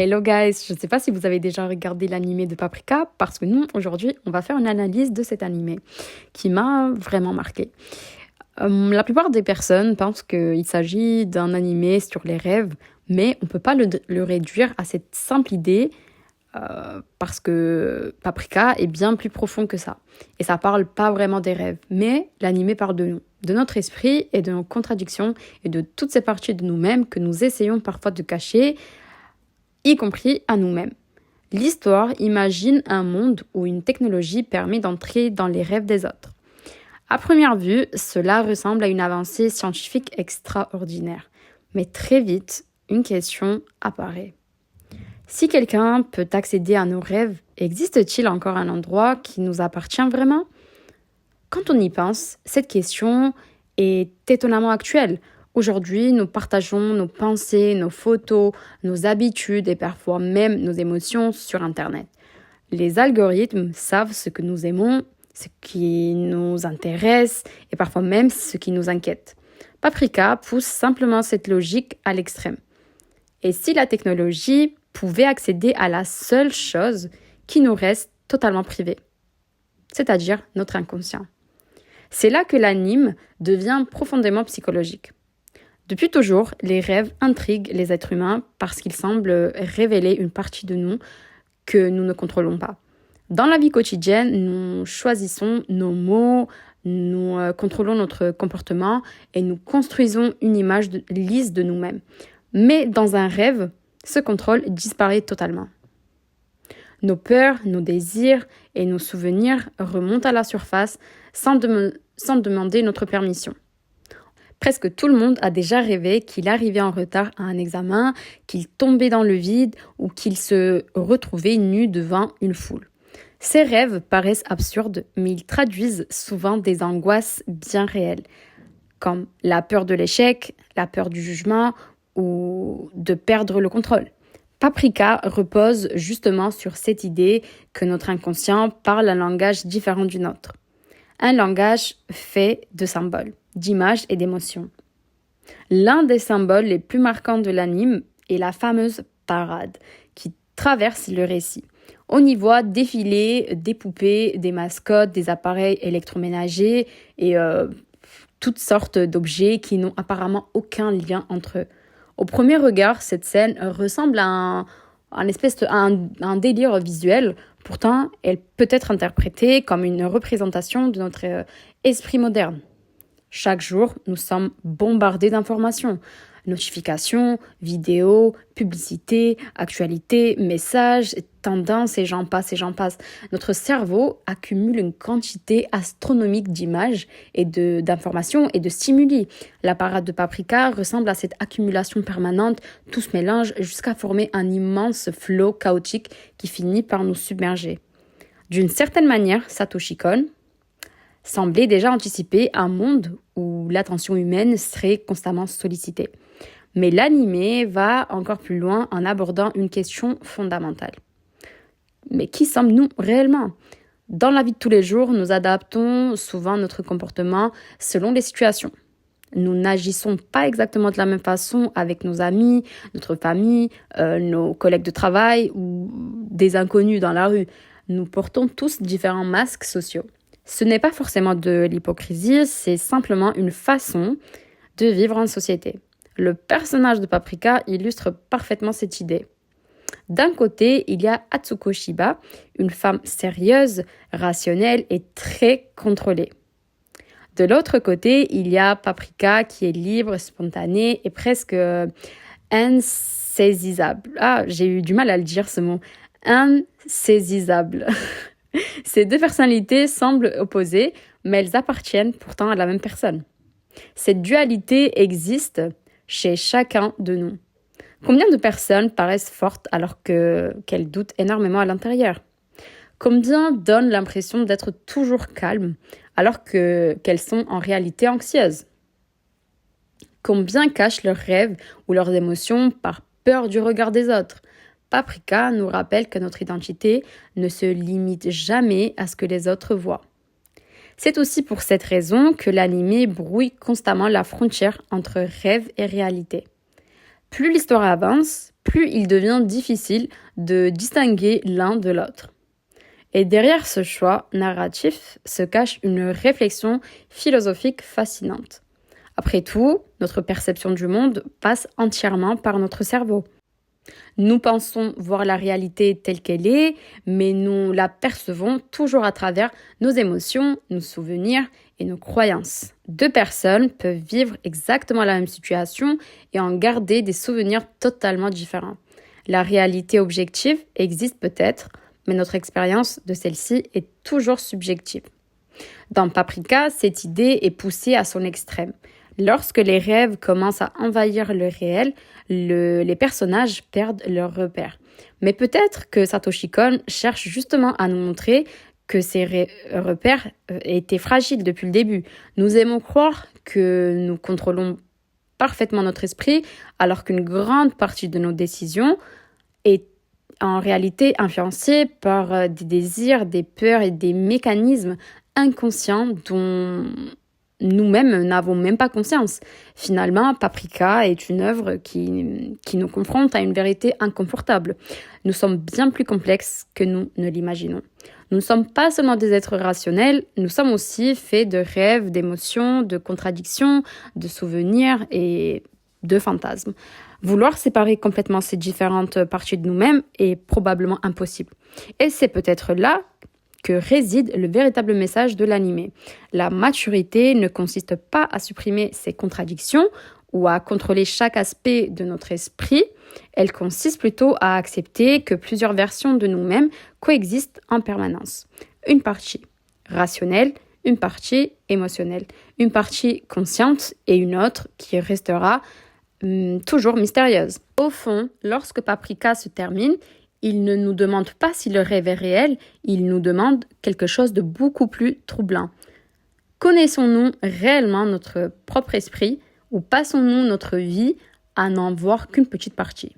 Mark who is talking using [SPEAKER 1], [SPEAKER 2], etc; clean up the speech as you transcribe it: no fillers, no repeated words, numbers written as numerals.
[SPEAKER 1] Hello guys, je ne sais pas si vous avez déjà regardé l'animé de Paprika parce que nous, aujourd'hui, on va faire une analyse de cet animé qui m'a vraiment marqué. La plupart des personnes pensent qu'il s'agit d'un animé sur les rêves, mais on ne peut pas le réduire à cette simple idée parce que Paprika est bien plus profond que ça. Et ça parle pas vraiment des rêves, mais l'animé parle de nous, de notre esprit et de nos contradictions et de toutes ces parties de nous-mêmes que nous essayons parfois de cacher, y compris à nous-mêmes. L'histoire imagine un monde où une technologie permet d'entrer dans les rêves des autres. À première vue, cela ressemble à une avancée scientifique extraordinaire. Mais très vite, une question apparaît. Si quelqu'un peut accéder à nos rêves, existe-t-il encore un endroit qui nous appartient vraiment ? Quand on y pense, cette question est étonnamment actuelle. Aujourd'hui, nous partageons nos pensées, nos photos, nos habitudes et parfois même nos émotions sur Internet. Les algorithmes savent ce que nous aimons, ce qui nous intéresse et parfois même ce qui nous inquiète. Paprika pousse simplement cette logique à l'extrême. Et si la technologie pouvait accéder à la seule chose qui nous reste totalement privée, c'est-à-dire notre inconscient. C'est là que l'anime devient profondément psychologique. Depuis toujours, les rêves intriguent les êtres humains parce qu'ils semblent révéler une partie de nous que nous ne contrôlons pas. Dans la vie quotidienne, nous choisissons nos mots, nous contrôlons notre comportement et nous construisons une image lisse de nous-mêmes. Mais dans un rêve, ce contrôle disparaît totalement. Nos peurs, nos désirs et nos souvenirs remontent à la surface sans demander notre permission. Presque tout le monde a déjà rêvé qu'il arrivait en retard à un examen, qu'il tombait dans le vide ou qu'il se retrouvait nu devant une foule. Ces rêves paraissent absurdes, mais ils traduisent souvent des angoisses bien réelles, comme la peur de l'échec, la peur du jugement ou de perdre le contrôle. Paprika repose justement sur cette idée que notre inconscient parle un langage différent du nôtre. Un langage fait de symboles, d'images et d'émotions. L'un des symboles les plus marquants de l'anime est la fameuse parade qui traverse le récit. On y voit défiler des poupées, des mascottes, des appareils électroménagers et toutes sortes d'objets qui n'ont apparemment aucun lien entre eux. Au premier regard, cette scène ressemble à un délire visuel. Pourtant, elle peut être interprétée comme une représentation de notre esprit moderne. Chaque jour, nous sommes bombardés d'informations. Notifications, vidéos, publicités, actualités, messages, tendances et j'en passe. Notre cerveau accumule une quantité astronomique d'images et d'informations et de stimuli. La parade de Paprika ressemble à cette accumulation permanente, tout se mélange jusqu'à former un immense flot chaotique qui finit par nous submerger. D'une certaine manière, Satoshi Kon semblait déjà anticiper un monde où l'attention humaine serait constamment sollicitée. Mais l'animé va encore plus loin en abordant une question fondamentale. Mais qui sommes-nous réellement ? Dans la vie de tous les jours, nous adaptons souvent notre comportement selon les situations. Nous n'agissons pas exactement de la même façon avec nos amis, notre famille, nos collègues de travail ou des inconnus dans la rue. Nous portons tous différents masques sociaux. Ce n'est pas forcément de l'hypocrisie, c'est simplement une façon de vivre en société. Le personnage de Paprika illustre parfaitement cette idée. D'un côté, il y a Atsuko Shiba, une femme sérieuse, rationnelle et très contrôlée. De l'autre côté, il y a Paprika qui est libre, spontanée et presque insaisissable. Ah, j'ai eu du mal à le dire ce mot. Insaisissable. Ces deux personnalités semblent opposées, mais elles appartiennent pourtant à la même personne. Cette dualité existe chez chacun de nous. Combien de personnes paraissent fortes alors qu'elles doutent énormément à l'intérieur ? Combien donnent l'impression d'être toujours calmes alors qu'elles sont en réalité anxieuses ? Combien cachent leurs rêves ou leurs émotions par peur du regard des autres ? Paprika nous rappelle que notre identité ne se limite jamais à ce que les autres voient. C'est aussi pour cette raison que l'anime brouille constamment la frontière entre rêve et réalité. Plus l'histoire avance, plus il devient difficile de distinguer l'un de l'autre. Et derrière ce choix narratif se cache une réflexion philosophique fascinante. Après tout, notre perception du monde passe entièrement par notre cerveau. Nous pensons voir la réalité telle qu'elle est, mais nous la percevons toujours à travers nos émotions, nos souvenirs et nos croyances. Deux personnes peuvent vivre exactement la même situation et en garder des souvenirs totalement différents. La réalité objective existe peut-être, mais notre expérience de celle-ci est toujours subjective. Dans Paprika, cette idée est poussée à son extrême. Lorsque les rêves commencent à envahir le réel, les personnages perdent leurs repères. Mais peut-être que Satoshi Kon cherche justement à nous montrer que ces repères étaient fragiles depuis le début. Nous aimons croire que nous contrôlons parfaitement notre esprit, alors qu'une grande partie de nos décisions est en réalité influencée par des désirs, des peurs et des mécanismes inconscients dont nous-mêmes n'avons même pas conscience. Finalement, Paprika est une œuvre qui nous confronte à une vérité inconfortable. Nous sommes bien plus complexes que nous ne l'imaginons. Nous ne sommes pas seulement des êtres rationnels, nous sommes aussi faits de rêves, d'émotions, de contradictions, de souvenirs et de fantasmes. Vouloir séparer complètement ces différentes parties de nous-mêmes est probablement impossible. Et c'est peut-être là que réside le véritable message de l'anime. La maturité ne consiste pas à supprimer ces contradictions ou à contrôler chaque aspect de notre esprit, elle consiste plutôt à accepter que plusieurs versions de nous-mêmes coexistent en permanence. Une partie rationnelle, une partie émotionnelle, une partie consciente et une autre qui restera toujours mystérieuse. Au fond, lorsque Paprika se termine, il ne nous demande pas si le rêve est réel, il nous demande quelque chose de beaucoup plus troublant. Connaissons-nous réellement notre propre esprit ou passons-nous notre vie à n'en voir qu'une petite partie ?